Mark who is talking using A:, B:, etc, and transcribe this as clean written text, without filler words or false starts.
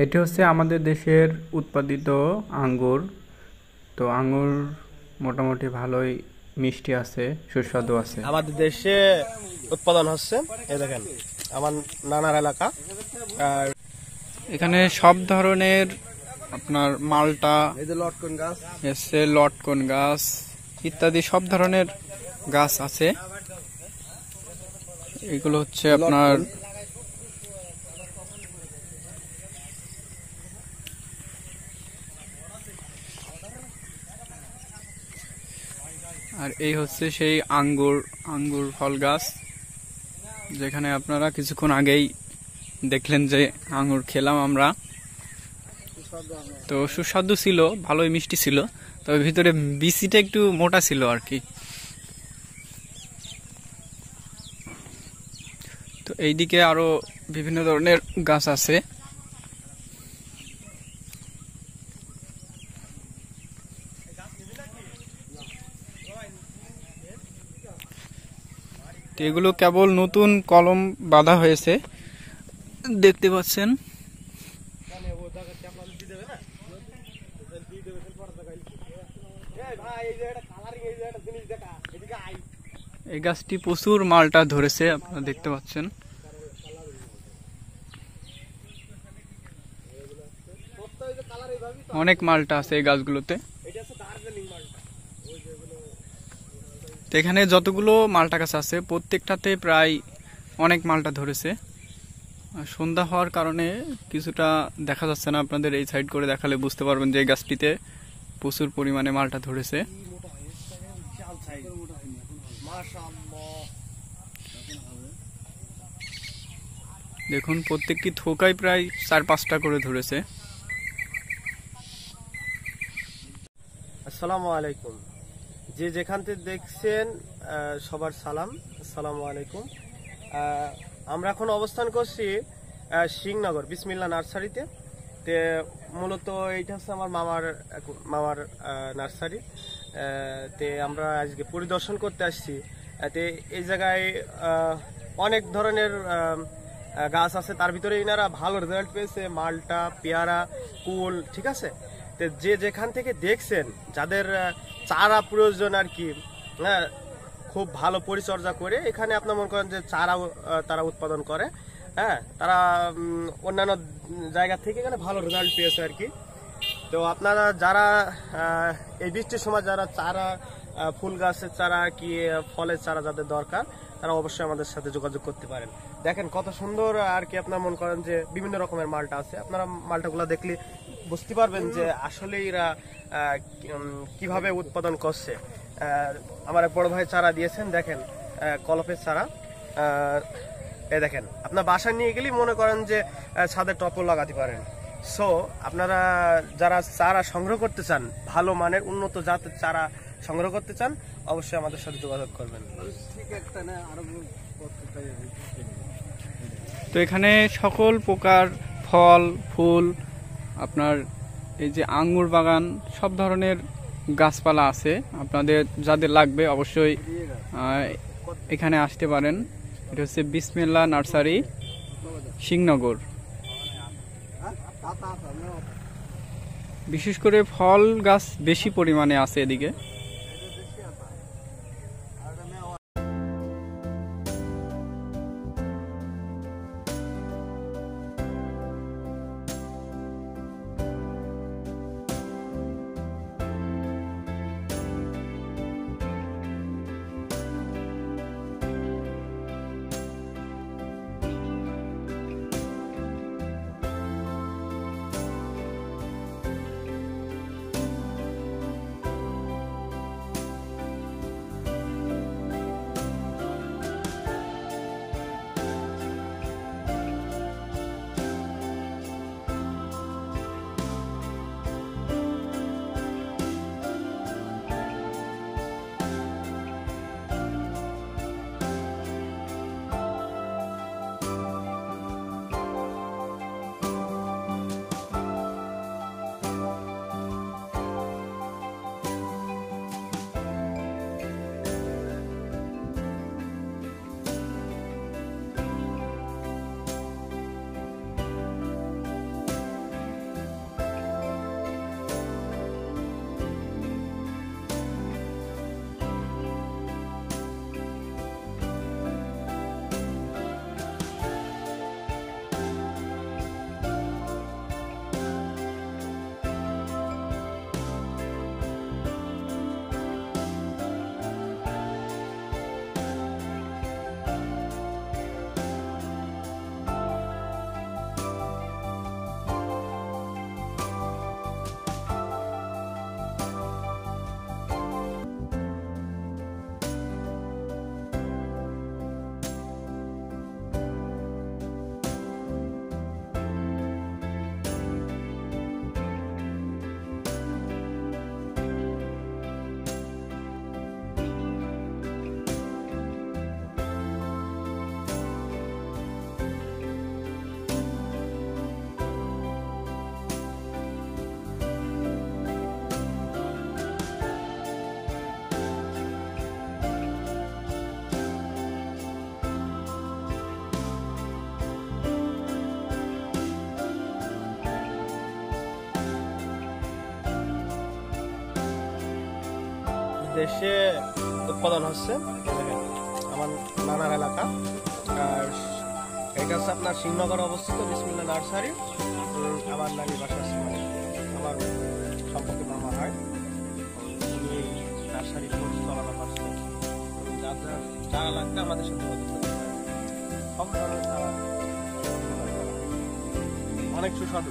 A: এটি হচ্ছে আমাদের দেশের উৎপাদিত আঙ্গুর। তো আঙ্গুর মোটামুটি ভালোই মিষ্টি আছে, সুস্বাদু আছে।
B: আমাদের দেশে উৎপাদন হচ্ছে, এই দেখেন আমার নানার এলাকা। আর
A: এখানে সব ধরনের আপনার মালটা,
B: এই যে লটকন গাছ,
A: এসে লটকন গাছ ইত্যাদি সব ধরনের গাছ আছে। এগুলো হচ্ছে আপনার আর এই হচ্ছে সেই আঙ্গুর ফল গাছ, যেখানে আপনারা কিছুক্ষণ আগেই দেখলেন যে আঙ্গুর খেলাম আমরা। তো সুস্বাদু ছিল, ভালোই মিষ্টি ছিল, তবে ভিতরে বিচিটা একটু মোটা ছিল আর কি। তো এইদিকে আরো বিভিন্ন ধরনের গাছ আছে। এগুলো কেবল নতুন কলম বাঁধা হয়েছে, দেখতে পাচ্ছেন। এই গাছটি প্রচুর মালটা ধরেছে, আপনারা দেখতে পাচ্ছেন। অনেক মালটা আছে এই গাছগুলোতে। তো এখানে যতগুলো মালটা গাছ আছে প্রত্যেকটাতে প্রায় অনেক মালটা ধরেছে। সন্ধ্যা হওয়ার কারণে কিছুটা দেখা যাচ্ছে না, আপনাদের এই সাইড করে দেখালে বুঝতে পারবেন যে এই গাছটিতে প্রচুর পরিমাণে মালটা ধরেছে। দেখুন প্রত্যেকটি থোকায় প্রায় 4-5টা করে ধরেছে।
B: আসসালামু আলাইকুম। যে যেখান থেকে দেখছেন সবার সালাম, আসসালামু আলাইকুম। আমরা এখন অবস্থান করছি সিংনগর বিসমিল্লাহ নার্সারিতে। তে মূলত এইটা হচ্ছে আমার মামার নার্সারি। তে আমরা আজকে পরিদর্শন করতে আসছি। তে এই জায়গায় অনেক ধরনের গাছ আছে, তার ভিতরে এনারা ভালো রেজাল্ট পেয়েছে, মালটা, পেয়ারা, কুল, ঠিক আছে। তো যে যেখান থেকে দেখছেন, যাদের চারা প্রয়োজন আর কি, হ্যাঁ, খুব ভালো পরিচর্যা করে এখানে আপনার মনে করেন যে চারা তারা উৎপাদন করে, হ্যাঁ, তারা অন্যান্য জায়গা থেকে এখানে ভালো রেজাল্ট পেয়েছে আর কি। তো আপনারা যারা এই বৃষ্টির সময় যারা চারা, ফুল গাছের চারা কি ফলের চারা যাদের দরকার, তারা অবশ্যই আমাদের সাথে যোগাযোগ করতে পারেন। দেখেন কত সুন্দর আর কি, আপনার মনে করেন যে বিভিন্ন রকমের মালটা আছে। আপনারা মালটাগুলো দেখলে বুঝতে পারবেন যে আসলে এরা কিভাবে উৎপাদন করছে। আমার এক বড় ভাই চারা দিয়েছেন, দেখেন কলপের চারা। এই দেখেন আপনার বাসায় নিয়ে গেলেই মনে করেন যে ছাদে টপও লাগাতে পারেন। সো আপনারা যারা চারা সংগ্রহ করতে চান, ভালো মানের উন্নত জাতের চারা সংগ্রহ করতে চান, অবশ্যই আমাদের সাথে যোগাযোগ করবেন।
A: তো এখানে সকল প্রকার ফল ফুল, আপনার এই যে আঙ্গুর বাগান, সব ধরনের গাছপালা আছে। আপনাদের যাদের লাগবে অবশ্যই এখানে আসতে পারেন। এটা হচ্ছে বিসমিল্লাহ নার্সারি, সিংনগর। বিশেষ করে ফল গাছ বেশি পরিমাণে আছে এদিকে।
B: দেশে উৎপাদন হচ্ছে। দেখেন, আমার নানার এলাকা, আর এটা হচ্ছে আপনার সিংনগর অবস্থিত বিসমিল্লাহ নার্সারি। আমার নানির বাসা আছে, মানে আমার সম্পর্কে মামা হয়, উনি নার্সারি চালানো পারছেন। যারা লাগবে আমাদের সাথে যোগাযোগ করতে পারেন। সব ধরনের চারা অনেক সুস্বাদু।